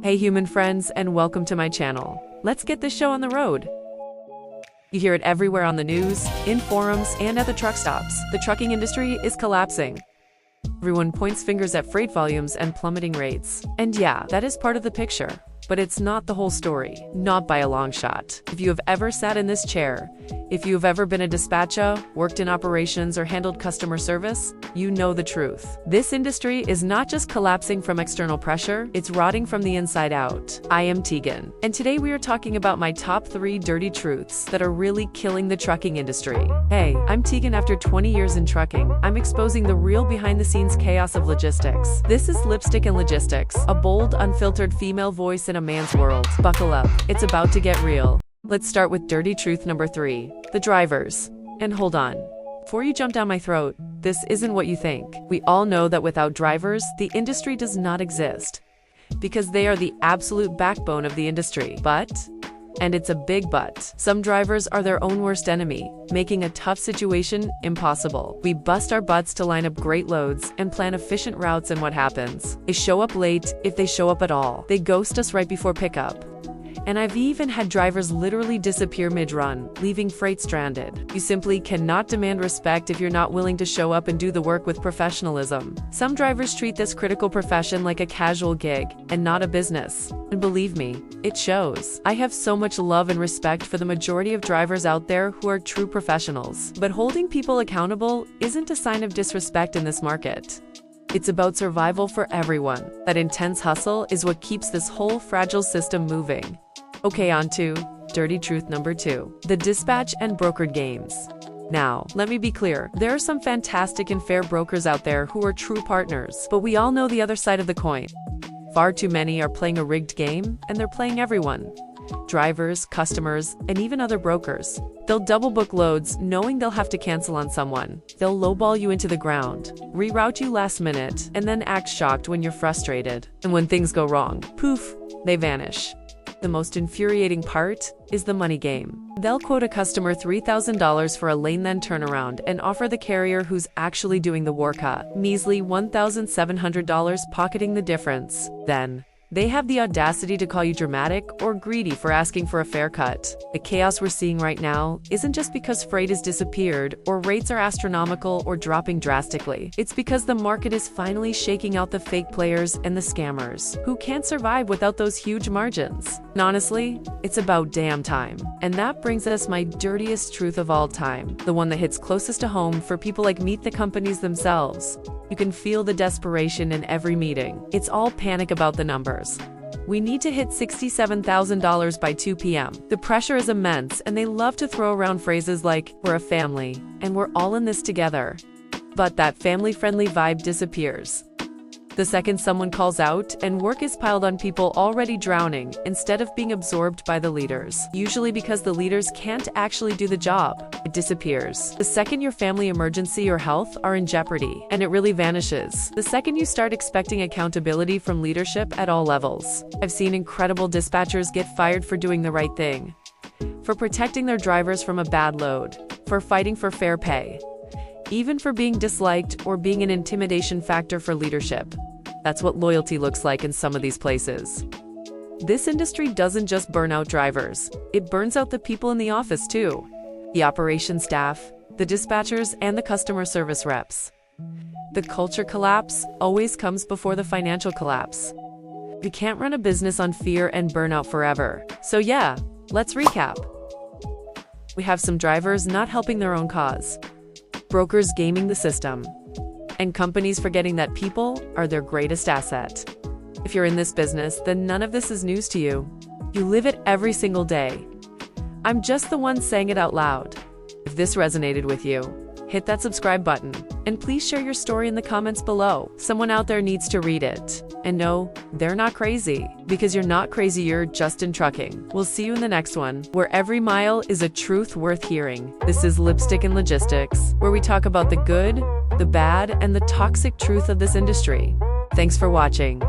Hey human friends, and welcome to my channel. Let's get this show on the road. You hear it everywhere on the news, in forums, and at the truck stops. The trucking industry is collapsing. Everyone points fingers at freight volumes and plummeting rates. And yeah, that is part of the picture. But it's not the whole story, not by a long shot. If you have ever sat in this chair, if you have ever been a dispatcher, worked in operations, or handled customer service, you know the truth. This industry is not just collapsing from external pressure, it's rotting from the inside out. I am Tegan, and today we are talking about my top 3 dirty truths that are really killing the trucking industry. Hey, I'm Tegan. After 20 years in trucking, I'm exposing the real behind-the-scenes chaos of logistics. This is Lipstick and Logistics, a bold, unfiltered female voice in a man's world. Buckle up, it's about to get real. Let's start with dirty truth number 3, the drivers. And hold on. Before you jump down my throat, this isn't what you think. We all know that without drivers, the industry does not exist. Because they are the absolute backbone of the industry. But, and it's a big but, some drivers are their own worst enemy, making a tough situation impossible. We bust our butts to line up great loads and plan efficient routes, and what happens? They show up late, if they show up at all. They ghost us right before pickup. And I've even had drivers literally disappear mid-run, leaving freight stranded. You simply cannot demand respect if you're not willing to show up and do the work with professionalism. Some drivers treat this critical profession like a casual gig and not a business. And believe me, it shows. I have so much love and respect for the majority of drivers out there who are true professionals. But holding people accountable isn't a sign of disrespect in this market. It's about survival for everyone. That intense hustle is what keeps this whole fragile system moving. Okay, on to dirty truth number 2, the dispatch and brokered games. Now, let me be clear, there are some fantastic and fair brokers out there who are true partners, but we all know the other side of the coin. Far too many are playing a rigged game, and they're playing everyone. Drivers, customers, and even other brokers. They'll double book loads knowing they'll have to cancel on someone. They'll lowball you into the ground, reroute you last minute, and then act shocked when you're frustrated. And when things go wrong, poof, they vanish. The most infuriating part is the money game. They'll quote a customer $3,000 for a lane, then turn around and offer the carrier who's actually doing the work a measly $1,700, pocketing the difference. Then, they have the audacity to call you dramatic or greedy for asking for a fair cut. The chaos we're seeing right now isn't just because freight has disappeared or rates are astronomical or dropping drastically. It's because the market is finally shaking out the fake players and the scammers who can't survive without those huge margins. And honestly, it's about damn time. And that brings us my dirtiest truth of all time, the one that hits closest to home for people like me, the companies themselves. You can feel the desperation in every meeting. It's all panic about the numbers. We need to hit $67,000 by 2 p.m. The pressure is immense, and they love to throw around phrases like, "We're a family, and we're all in this together." But that family-friendly vibe disappears the second someone calls out and work is piled on people already drowning instead of being absorbed by the leaders. Usually because the leaders can't actually do the job. It disappears. The second your family emergency or health are in jeopardy, and it really vanishes. The second you start expecting accountability from leadership at all levels. I've seen incredible dispatchers get fired for doing the right thing, for protecting their drivers from a bad load, for fighting for fair pay, even for being disliked or being an intimidation factor for leadership. That's what loyalty looks like in some of these places. This industry doesn't just burn out drivers, it burns out the people in the office too. The operations staff, the dispatchers, and the customer service reps. The culture collapse always comes before the financial collapse. You can't run a business on fear and burnout forever. So yeah, let's recap. We have some drivers not helping their own cause, brokers gaming the system, and companies forgetting that people are their greatest asset. If you're in this business, then none of this is news to you. You live it every single day. I'm just the one saying it out loud. If this resonated with you, hit that subscribe button, and please share your story in the comments below. Someone out there needs to read it. And no, they're not crazy. Because you're not crazy, you're just in trucking. We'll see you in the next one, where every mile is a truth worth hearing. This is Lipstick and Logistics, where we talk about the good, the bad, and the toxic truth of this industry. Thanks for watching.